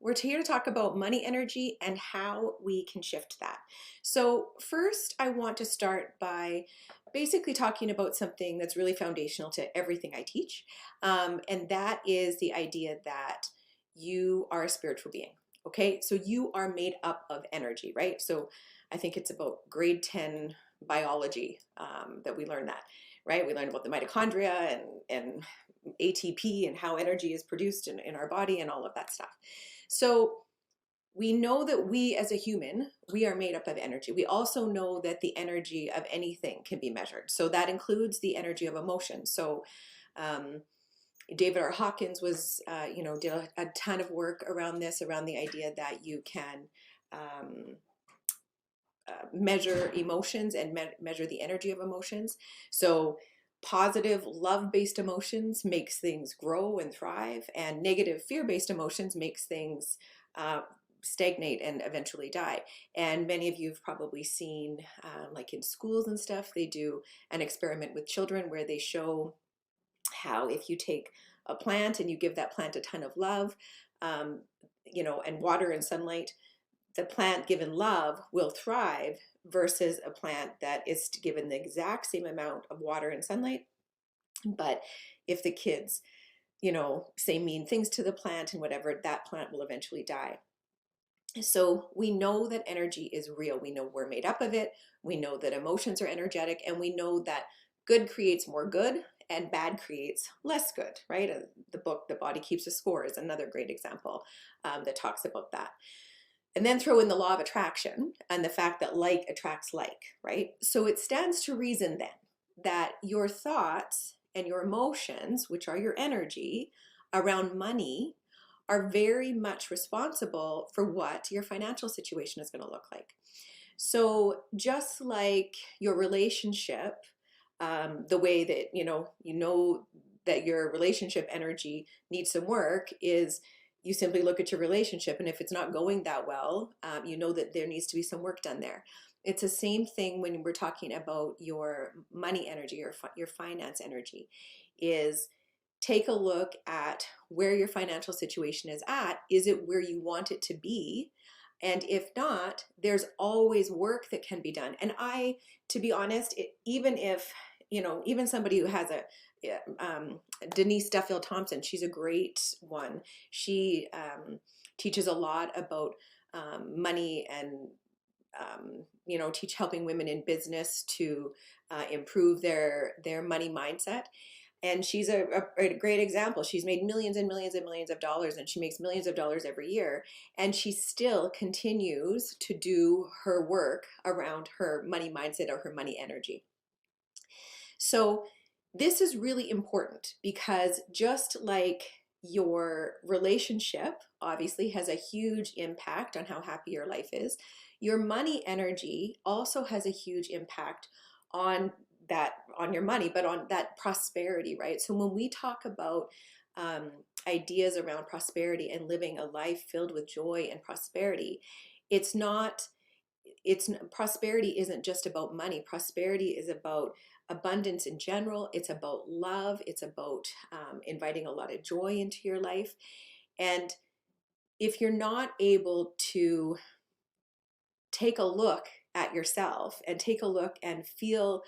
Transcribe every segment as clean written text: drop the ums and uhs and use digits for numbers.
We're here to talk about money energy and how we can shift that. So, first, I want to start by basically talking about something that's really foundational to everything I teach. And that is the idea that you are a spiritual being. Okay, so you are made up of energy, right? So, I think it's about grade 10 biology that we learn that, right? We learn about the mitochondria and ATP and how energy is produced in our body and all of that stuff. So we know that we as a human, we are made up of energy. We also know that the energy of anything can be measured. So that includes the energy of emotion. So um, David R. Hawkins did a ton of work around this, around the idea that you can um, measure emotions and measure the energy of emotions. So positive love-based emotions makes things grow and thrive, and negative fear-based emotions makes things stagnate and eventually die. And many of you have probably seen, like in schools and stuff, they do an experiment with children where they show how if you take a plant and you give that plant a ton of love, um, and water and sunlight, the plant given love will thrive versus a plant that is given the exact same amount of water and sunlight. But if the kids, say mean things to the plant and whatever, that plant will eventually die. So we know that energy is real. We know we're made up of it. We know that emotions are energetic, and we know that good creates more good and bad creates less good, right? The book, The Body Keeps a Score, is another great example that talks about that. And then throw in the law of attraction and the fact that like attracts like, right? So it stands to reason then that your thoughts and your emotions, which are your energy around money, are very much responsible for what your financial situation is going to look like. So just like your relationship, the way that you know that your relationship energy needs some work is you simply look at your relationship, and if it's not going that well, you know that there needs to be some work done there. It's the same thing when we're talking about your money energy or your finance energy. Is take a look at where your financial situation is at. Is it where you want it to be? And if not, there's always work that can be done. And to be honest, even if, even somebody who has Denise Duffield Thompson, she's a great one. She teaches a lot about money and, helping women in business to improve their money mindset. And she's a great example. She's made millions and millions and millions of dollars, and she makes millions of dollars every year. And she still continues to do her work around her money mindset or her money energy. So this is really important because just like your relationship obviously has a huge impact on how happy your life is, your money energy also has a huge impact on on your money, but on that prosperity, right? So when we talk about ideas around prosperity and living a life filled with joy and prosperity, it's not prosperity isn't just about money. Prosperity is about abundance in general. It's about love. It's about inviting a lot of joy into your life. And if you're not able to take a look at yourself and take a look and feel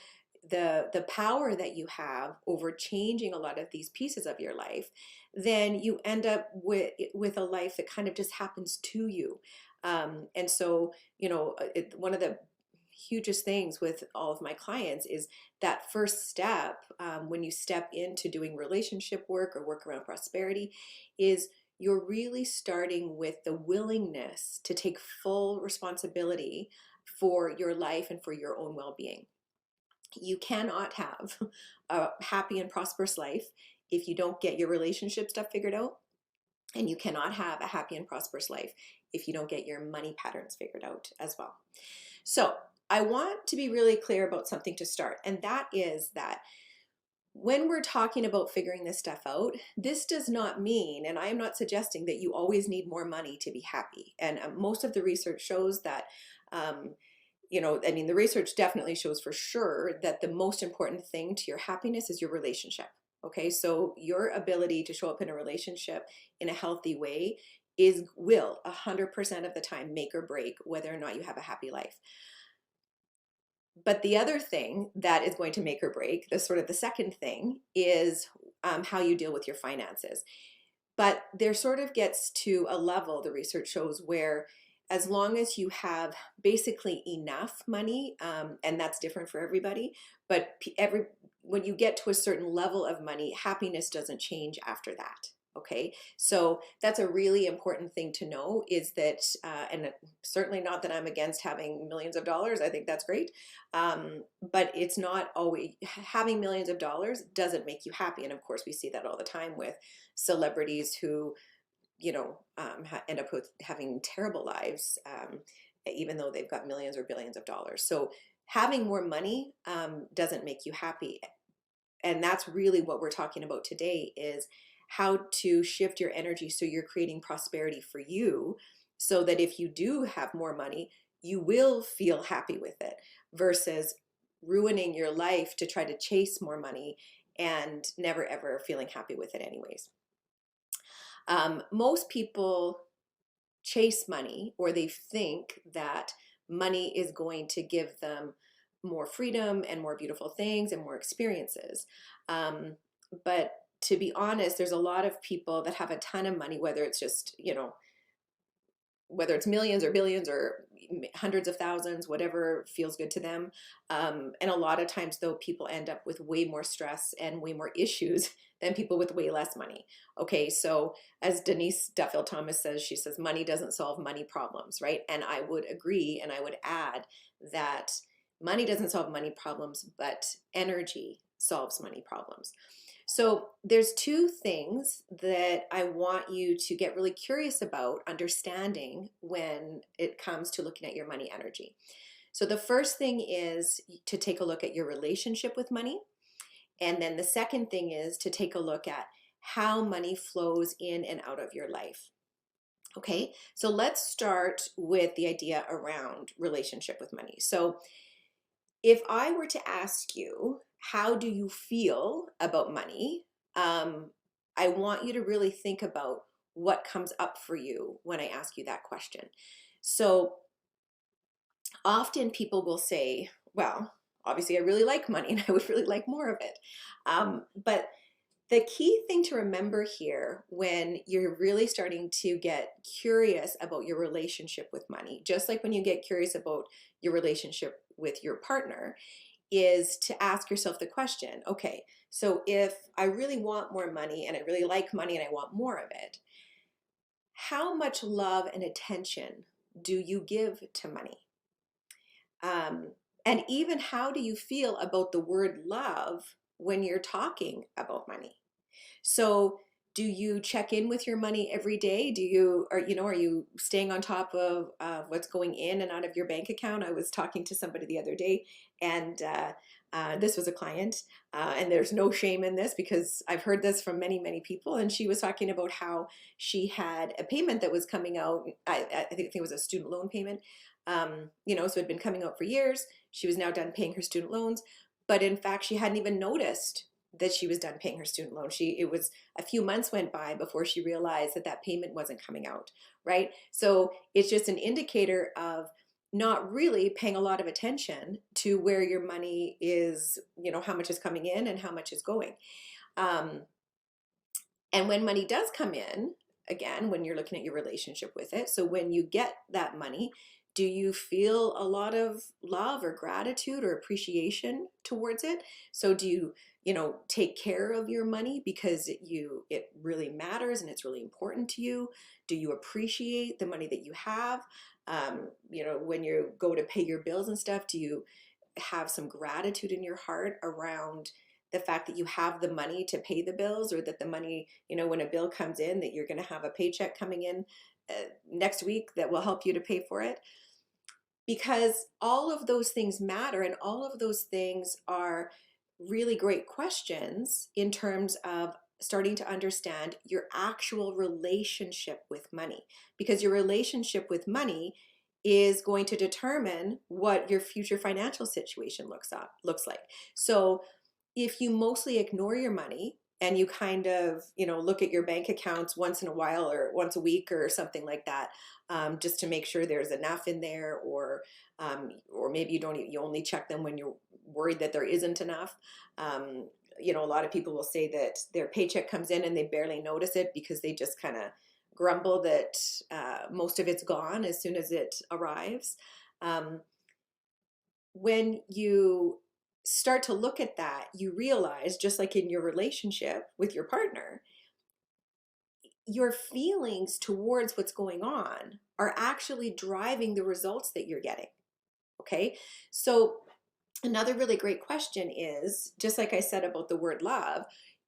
the power that you have over changing a lot of these pieces of your life, then you end up with a life that kind of just happens to you. And so, one of the hugest things with all of my clients is that first step, when you step into doing relationship work or work around prosperity, is you're really starting with the willingness to take full responsibility for your life and for your own well-being. You cannot have a happy and prosperous life if you don't get your relationship stuff figured out. And you cannot have a happy and prosperous life if you don't get your money patterns figured out as well. So I want to be really clear about something to start, and that is that when we're talking about figuring this stuff out, this does not mean, and I am not suggesting that you always need more money to be happy. And most of the research shows that, the research definitely shows for sure that the most important thing to your happiness is your relationship. Okay, so your ability to show up in a relationship in a healthy way will 100% of the time make or break whether or not you have a happy life. But the other thing that is going to make or break, the sort of the second thing, is how you deal with your finances. But there sort of gets to a level, the research shows, where as long as you have basically enough money, and that's different for everybody, but when you get to a certain level of money, happiness doesn't change after that. Okay, so that's a really important thing to know, is that, and certainly not that I'm against having millions of dollars. I think that's great. But it's not always, having millions of dollars doesn't make you happy. And of course, we see that all the time with celebrities who, end up with having terrible lives, even though they've got millions or billions of dollars. So having more money doesn't make you happy. And that's really what we're talking about today, is how to shift your energy so you're creating prosperity for you, so that if you do have more money, you will feel happy with it, versus ruining your life to try to chase more money and never ever feeling happy with it anyways. Most people chase money, or they think that money is going to give them more freedom and more beautiful things and more experiences. But to be honest, there's a lot of people that have a ton of money, whether it's just, whether it's millions or billions or hundreds of thousands, whatever feels good to them. And a lot of times, though, people end up with way more stress and way more issues than people with way less money. Okay, so as Denise Duffield Thomas says, she says, money doesn't solve money problems, right? And I would agree, and I would add that money doesn't solve money problems, but energy solves money problems. So there's two things that I want you to get really curious about understanding when it comes to looking at your money energy. So the first thing is to take a look at your relationship with money. And then the second thing is to take a look at how money flows in and out of your life. Okay, so let's start with the idea around relationship with money. So if I were to ask you, how do you feel about money? I want you to really think about what comes up for you when I ask you that question. So often people will say, well, obviously I really like money and I would really like more of it. But the key thing to remember here, when you're really starting to get curious about your relationship with money, just like when you get curious about your relationship with your partner, is to ask yourself the question, okay, so if I really want more money and I really like money and I want more of it, how much love and attention do you give to money? And even how do you feel about the word love when you're talking about money? So do you check in with your money every day? Are you staying on top of what's going in and out of your bank account? I was talking to somebody the other day, and this was a client, and there's no shame in this because I've heard this from many, many people. And she was talking about how she had a payment that was coming out. I think it was a student loan payment. So it had been coming out for years. She was now done paying her student loans, but in fact, she hadn't even noticed that she was done paying her student loan. It was a few months went by before she realized that that payment wasn't coming out, right? So it's just an indicator of not really paying a lot of attention to where your money is, how much is coming in and how much is going. And when money does come in, again, when you're looking at your relationship with it, so when you get that money, do you feel a lot of love or gratitude or appreciation towards it? So do you, take care of your money because it really matters and it's really important to you? Do you appreciate the money that you have? When you go to pay your bills and stuff, do you have some gratitude in your heart around the fact that you have the money to pay the bills, or that the money, when a bill comes in, that you're going to have a paycheck coming in next week that will help you to pay for it? Because all of those things matter, and all of those things are really great questions in terms of starting to understand your actual relationship with money, because your relationship with money is going to determine what your future financial situation looks like. So if you mostly ignore your money and you kind of, look at your bank accounts once in a while or once a week or something like that, just to make sure there's enough in there, or maybe you only check them when you're worried that there isn't enough. A lot of people will say that their paycheck comes in and they barely notice it because they just kind of grumble that most of it's gone as soon as it arrives. Um, when you start to look at that, you realize, just like in your relationship with your partner, your feelings towards what's going on are actually driving the results that you're getting. Okay. So, another really great question is, just like I said about the word love,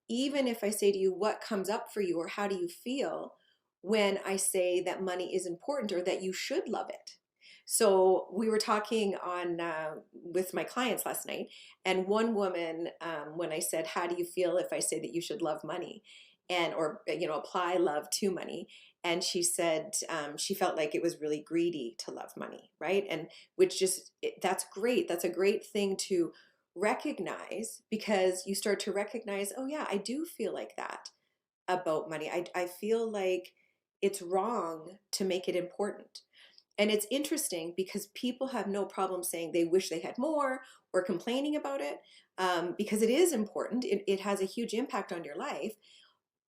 even if I say to you, what comes up for you, or how do you feel when I say that money is important or that you should love it? So we were talking on with my clients last night, and one woman, when I said, "How do you feel if I say that you should love money, and or apply love to money?" And she said she felt like it was really greedy to love money, right? And which just that's great. That's a great thing to recognize, because you start to recognize, oh yeah, I do feel like that about money. I feel like it's wrong to make it important. And it's interesting because people have no problem saying they wish they had more or complaining about it, because it is important. It has a huge impact on your life.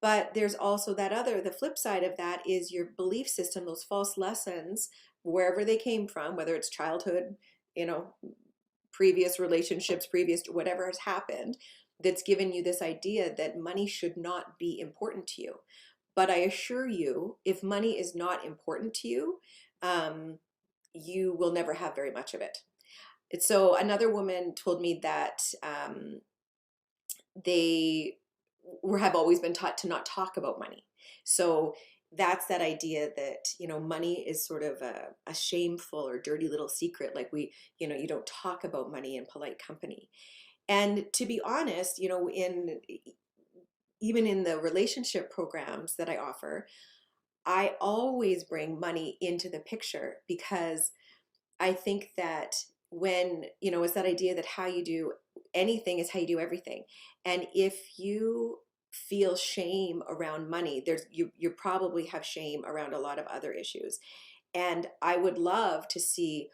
But there's also the flip side of that is your belief system, those false lessons, wherever they came from, whether it's childhood, you know, previous relationships, previous whatever has happened, that's given you this idea that money should not be important to you. But I assure you, if money is not important to you, um, you will never have very much of it. So another woman told me that they have always been taught to not talk about money. So that's that idea that, money is sort of a shameful or dirty little secret. Like you don't talk about money in polite company. And to be honest, even in the relationship programs that I offer, I always bring money into the picture, because I think that it's that idea that how you do anything is how you do everything. And if you feel shame around money, you probably have shame around a lot of other issues. And I would love to see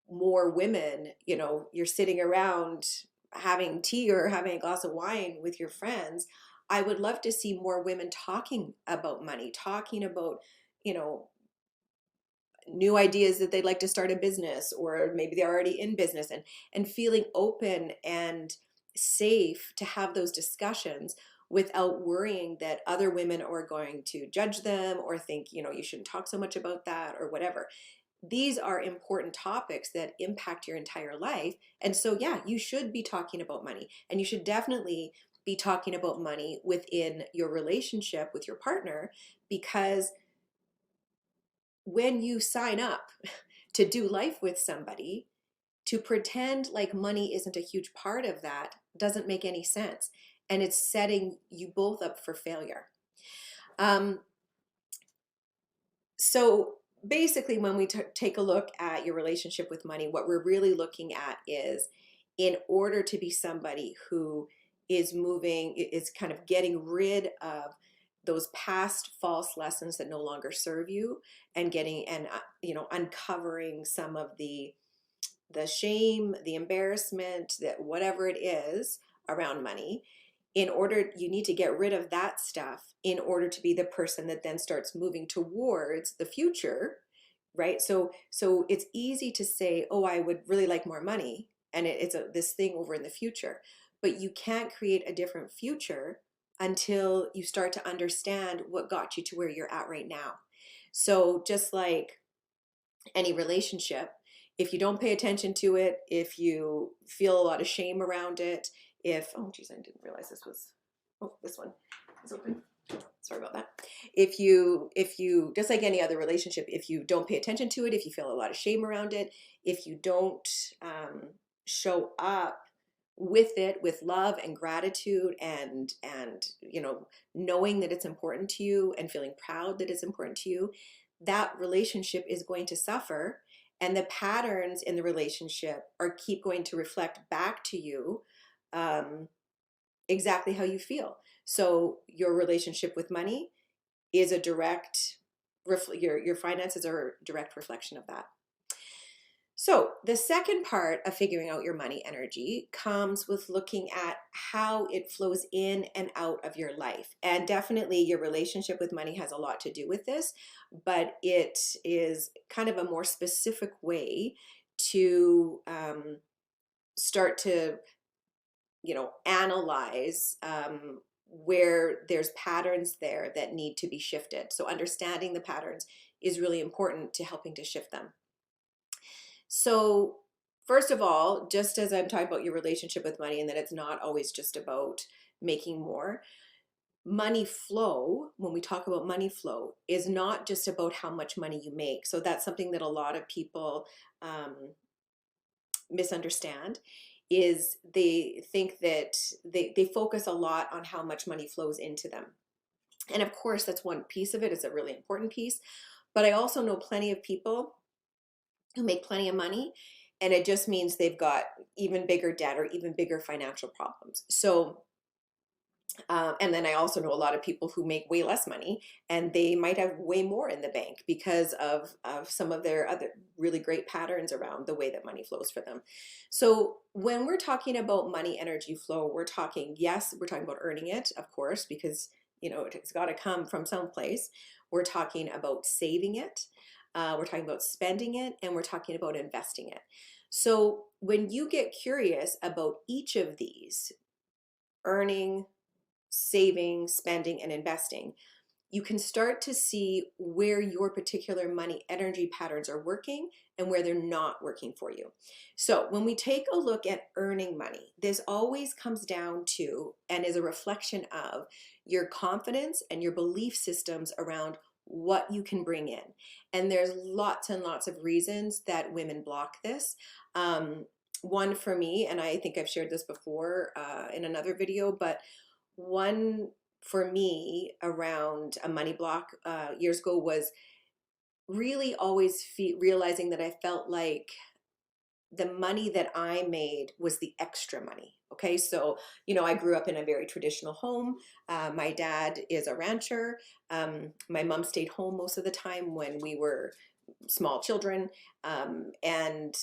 more women, you're sitting around having tea or having a glass of wine with your friends. I would love to see more women talking about money, talking about, you know, new ideas that they'd like to start a business, or maybe they're already in business, and feeling open and safe to have those discussions without worrying that other women are going to judge them or think, you shouldn't talk so much about that or whatever. These are important topics that impact your entire life. And so, yeah, you should be talking about money, and you should definitely be talking about money within your relationship with your partner, because when you sign up to do life with somebody, to pretend like money isn't a huge part of that doesn't make any sense. And it's setting you both up for failure. Um, so basically, when we take a look at your relationship with money, what we're really looking at is, in order to be somebody who is kind of getting rid of those past false lessons that no longer serve you, and uncovering some of the shame, the embarrassment, that whatever it is around money. You need to get rid of that stuff in order to be the person that then starts moving towards the future, right? So it's easy to say, oh, I would really like more money, and it's this thing over in the future. But you can't create a different future until you start to understand what got you to where you're at right now. So just like any relationship, if you don't pay attention to it, if you feel a lot of shame around it, oh geez, I didn't realize this one is open. Sorry about that. If you just like any other relationship, if you don't pay attention to it, if you feel a lot of shame around it, if you don't show up with it with love and gratitude, and knowing that it's important to you and feeling proud that it's important to you, that relationship is going to suffer, and the patterns in the relationship keep going to reflect back to you exactly how you feel. So your relationship with money is a direct, your finances are a direct reflection of that. So, the second part of figuring out your money energy comes with looking at how it flows in and out of your life. And definitely, your relationship with money has a lot to do with this, but it is kind of a more specific way to start to, analyze where there's patterns there that need to be shifted. So, understanding the patterns is really important to helping to shift them. So, first of all, just as I'm talking about your relationship with money and that it's not always just about making more, money flow, when we talk about money flow, is not just about how much money you make. So, that's something that a lot of people misunderstand is they think that they focus a lot on how much money flows into them. And of course, that's one piece of it. It's a really important piece. But I also know plenty of people who make plenty of money, and it just means they've got even bigger debt or even bigger financial problems. So, and then I also know a lot of people who make way less money and they might have way more in the bank because of some of their other really great patterns around the way that money flows for them. So when we're talking about money energy flow, we're talking, yes, we're talking about earning it, of course, because it's got to come from someplace. We're talking about saving it. We're talking about spending it, and we're talking about investing it. So when you get curious about each of these, earning, saving, spending, and investing, you can start to see where your particular money energy patterns are working and where they're not working for you. So when we take a look at earning money, this always comes down to and is a reflection of your confidence and your belief systems around what you can bring in. And there's lots and lots of reasons that women block this. One for me, and I think I've shared this before in another video, but one for me around a money block years ago was really always realizing that I felt like the money that I made was the extra money. Okay, so I grew up in a very traditional home. My dad is a rancher. My mom stayed home most of the time when we were small children, and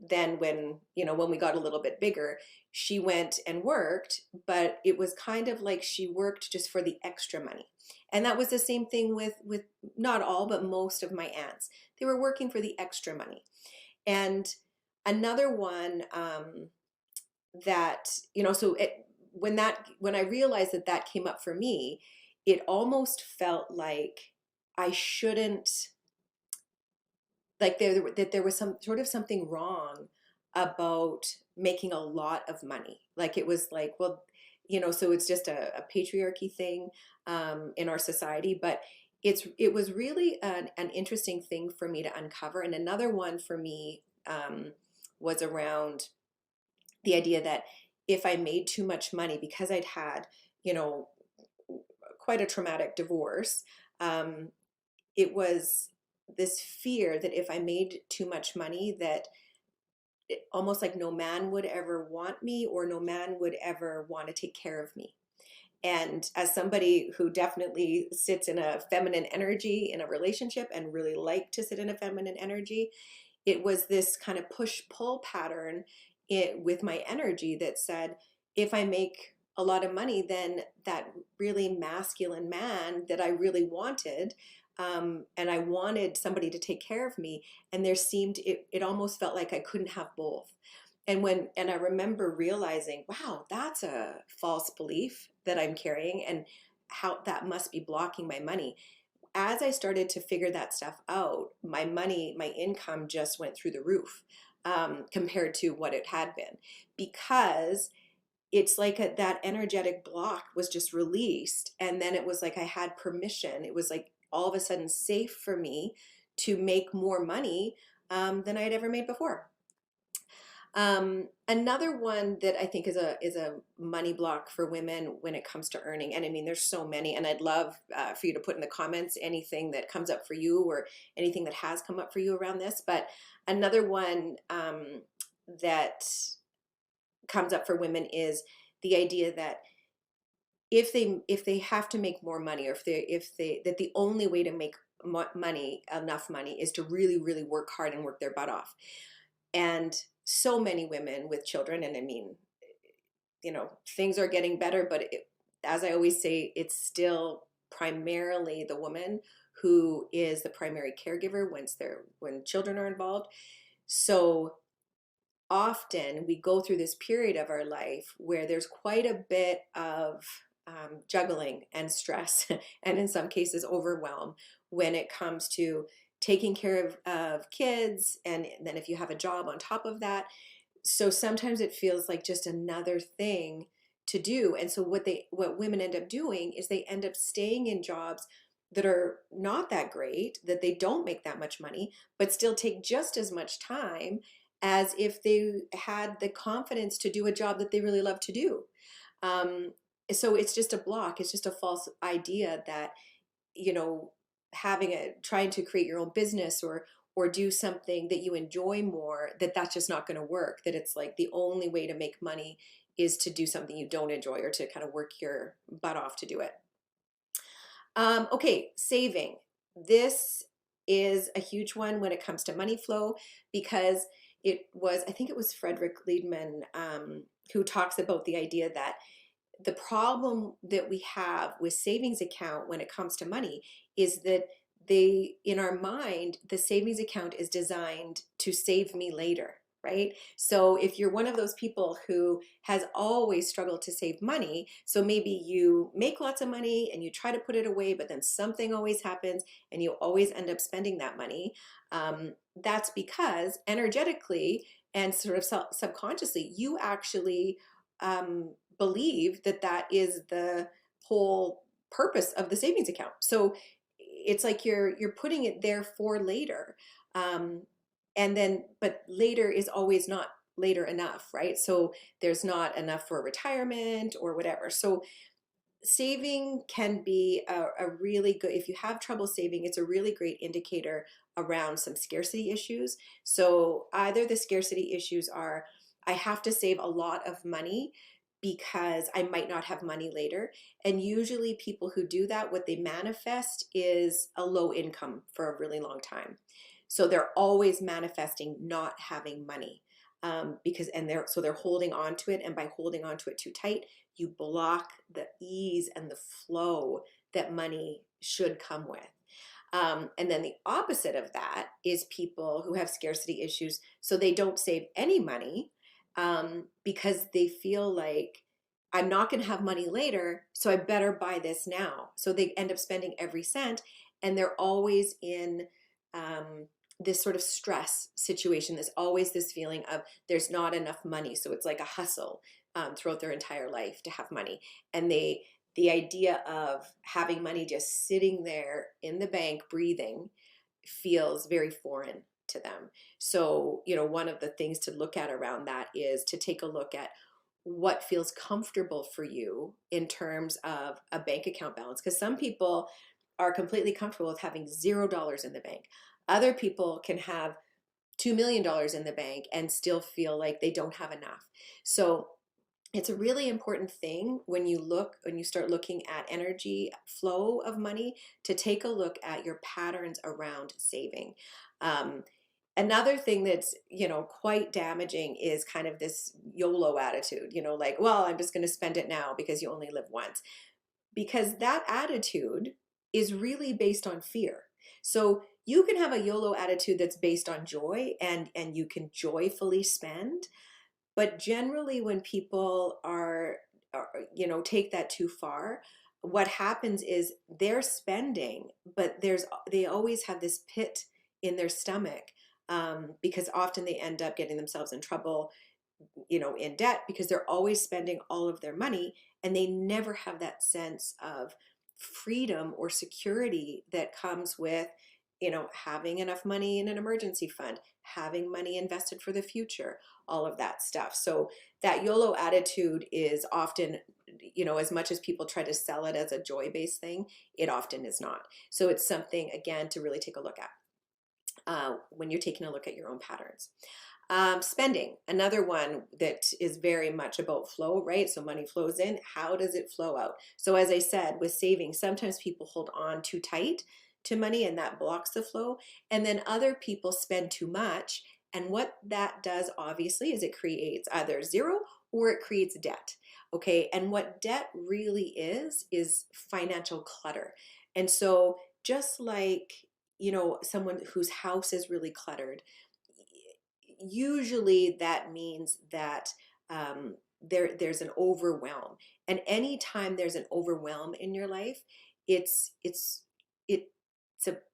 then when we got a little bit bigger, she went and worked, but it was kind of like she worked just for the extra money. And that was the same thing with not all but most of my aunts. They were working for the extra money. And another one that so when I realized that came up for me, it almost felt like I shouldn't, like there was some sort of something wrong about making a lot of money. Like it was like, well, so it's just a patriarchy thing in our society, but it was really an interesting thing for me to uncover. And another one for me was around the idea that if I made too much money because I'd had, you know, quite a traumatic divorce, it was this fear that if I made too much money, that almost like no man would ever want me or no man would ever want to take care of me. And as somebody who definitely sits in a feminine energy in a relationship and really like to sit in a feminine energy, it was this kind of push-pull pattern with my energy that said, if I make a lot of money, then that really masculine man that I really wanted, and I wanted somebody to take care of me, and it almost felt like I couldn't have both. And I remember realizing, wow, that's a false belief that I'm carrying, and how that must be blocking my money. As I started to figure that stuff out, my income just went through the roof compared to what it had been, because it's like that energetic block was just released. And then it was like I had permission. It was like all of a sudden safe for me to make more money than I had ever made before. Another one that I think is a money block for women when it comes to earning, and I mean, there's so many, and I'd love for you to put in the comments anything that comes up for you or anything that has come up for you around this. But another one that comes up for women is the idea that if they have to make more money, or if they that the only way to make money, enough money, is to really really work hard and work their butt off. And so many women with children, and I mean, things are getting better, but as I always say, it's still primarily the woman who is the primary caregiver when children are involved. So often we go through this period of our life where there's quite a bit of juggling and stress, and in some cases overwhelm, when it comes to taking care of kids, and then if you have a job on top of that. So sometimes it feels like just another thing to do. And so what women end up doing is they end up staying in jobs that are not that great, that they don't make that much money, but still take just as much time as if they had the confidence to do a job that they really love to do. Um, so it's just a block. It's just a false idea that, you know, trying to create your own business, or do something that you enjoy more, that's just not going to work. That it's like the only way to make money is to do something you don't enjoy, or to kind of work your butt off to do it. Okay, saving. This is a huge one when it comes to money flow, because I think it was Frederick Liedman, who talks about the idea that the problem that we have with savings account when it comes to money is that in our mind, the savings account is designed to save me later, right? So if you're one of those people who has always struggled to save money, so maybe you make lots of money and you try to put it away, but then something always happens and you always end up spending that money. That's because energetically and sort of subconsciously, you actually believe that is the whole purpose of the savings account. So it's like you're putting it there for later, and then but later is always not later enough, right? So there's not enough for retirement or whatever. So saving can be a really good, if you have trouble saving, it's a really great indicator around some scarcity issues. So either the scarcity issues are, I have to save a lot of money because I might not have money later. And usually people who do that, what they manifest is a low income for a really long time. So they're always manifesting not having money, they're holding on to it. And by holding on to it too tight, you block the ease and the flow that money should come with. And then the opposite of that is people who have scarcity issues. So they don't save any money, because they feel like, I'm not going to have money later, so I better buy this now. So they end up spending every cent, and they're always in this sort of stress situation. There's always this feeling of there's not enough money. So it's like a hustle throughout their entire life to have money. And the idea of having money just sitting there in the bank breathing feels very foreign to them. So, one of the things to look at around that is to take a look at what feels comfortable for you in terms of a bank account balance. Because some people are completely comfortable with having $0 in the bank. Other people can have $2 million in the bank and still feel like they don't have enough. So it's a really important thing when you start looking at energy flow of money, to take a look at your patterns around saving. Another thing that's, quite damaging is kind of this YOLO attitude, like, well, I'm just going to spend it now because you only live once. Because that attitude is really based on fear. So you can have a YOLO attitude that's based on joy, and you can joyfully spend. But generally when people take that too far, what happens is they're spending, but they always have this pit in their stomach, because often they end up getting themselves in trouble, in debt, because they're always spending all of their money, and they never have that sense of freedom or security that comes with, having enough money in an emergency fund, having money invested for the future, all of that stuff. So that YOLO attitude is often, as much as people try to sell it as a joy-based thing, it often is not. So it's something, again, to really take a look at when you're taking a look at your own patterns. Spending, another one that is very much about flow, right? So money flows in. How does it flow out? So as I said, with saving, sometimes people hold on too tight to money and that blocks the flow. And then other people spend too much. And what that does, obviously, is it creates either zero or it creates debt. Okay. And what debt really is financial clutter. And so just like, someone whose house is really cluttered, usually that means that there's an overwhelm, and anytime there's an overwhelm in your life, it's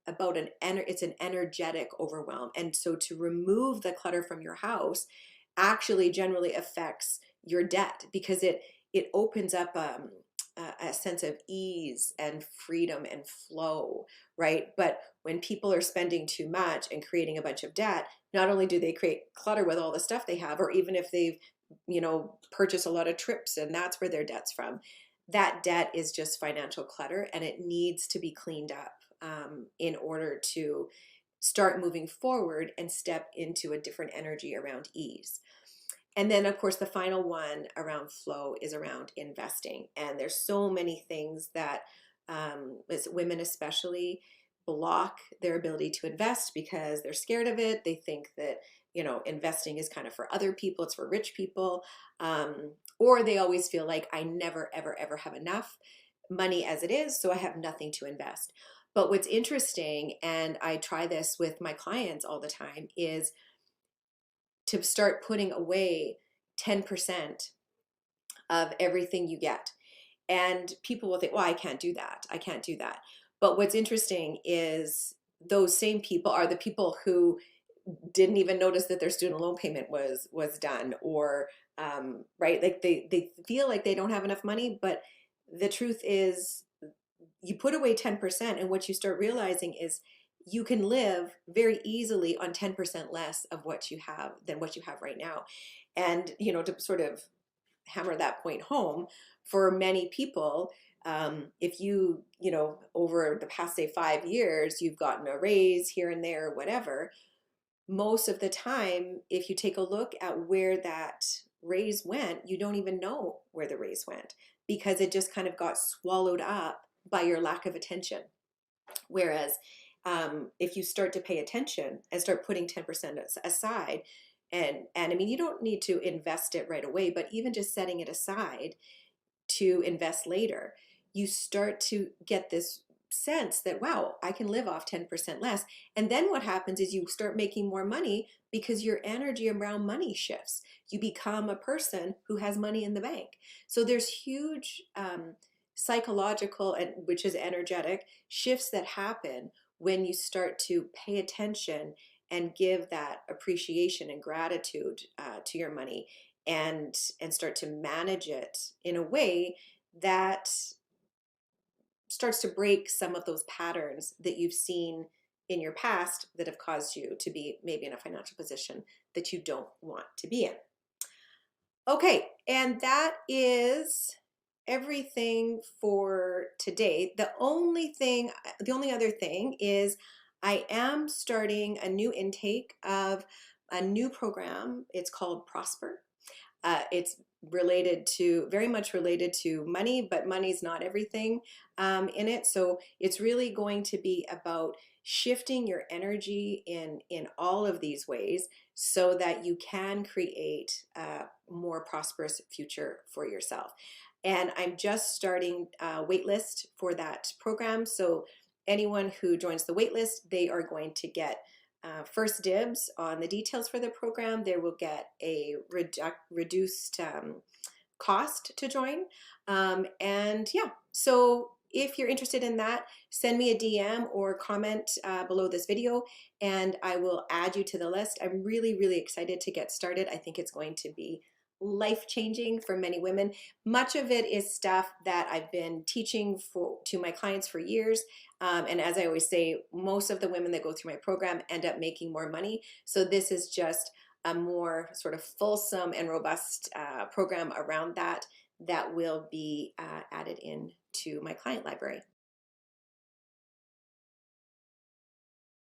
about it's an energetic overwhelm. And so to remove the clutter from your house actually generally affects your debt, because it opens up a sense of ease and freedom and flow, right? But when people are spending too much and creating a bunch of debt, not only do they create clutter with all the stuff they have, or even if they've, purchased a lot of trips and that's where their debt's from, that debt is just financial clutter and it needs to be cleaned up in order to start moving forward and step into a different energy around ease. And then, of course, the final one around flow is around investing. And there's so many things that, as women especially, block their ability to invest because they're scared of it. They think that, investing is kind of for other people, it's for rich people. Or they always feel like, I never, ever, ever have enough money as it is, so I have nothing to invest. But what's interesting, and I try this with my clients all the time, is to start putting away 10% of everything you get. And people will think, well, I can't do that. I can't do that. But what's interesting is those same people are the people who didn't even notice that their student loan payment was done, or right, like they feel like they don't have enough money. But the truth is, you put away 10%, and what you start realizing is you can live very easily on 10% less of what you have than what you have right now. And to sort of hammer that point home, for many people, if over the past, say, 5 years, you've gotten a raise here and there, whatever, most of the time, if you take a look at where that raise went, you don't even know where the raise went, because it just kind of got swallowed up by your lack of attention. Whereas if you start to pay attention and start putting 10% aside, and I mean, you don't need to invest it right away, but even just setting it aside to invest later, you start to get this sense that, wow, I can live off 10% less. And then what happens is you start making more money because your energy around money shifts. You become a person who has money in the bank. So there's huge psychological, and which is energetic, shifts that happen when you start to pay attention and give that appreciation and gratitude to your money, and start to manage it in a way that starts to break some of those patterns that you've seen in your past that have caused you to be maybe in a financial position that you don't want to be in. Okay, and that is everything for today. The only other thing is I am starting a new intake of a new program. It's called Prosper. It's very much related to money, but money's not everything in it. So it's really going to be about shifting your energy in all of these ways so that you can create a more prosperous future for yourself. And I'm just starting a waitlist for that program. So anyone who joins the waitlist, they are going to get first dibs on the details for the program. They will get a reduced cost to join. And yeah, so if you're interested in that, send me a DM or comment below this video and I will add you to the list. I'm really, really excited to get started. I think it's going to be life-changing for many women. Much of it is stuff that I've been teaching to my clients for years. And as I always say, most of the women that go through my program end up making more money. So this is just a more sort of fulsome and robust program around that will be added in to my client library.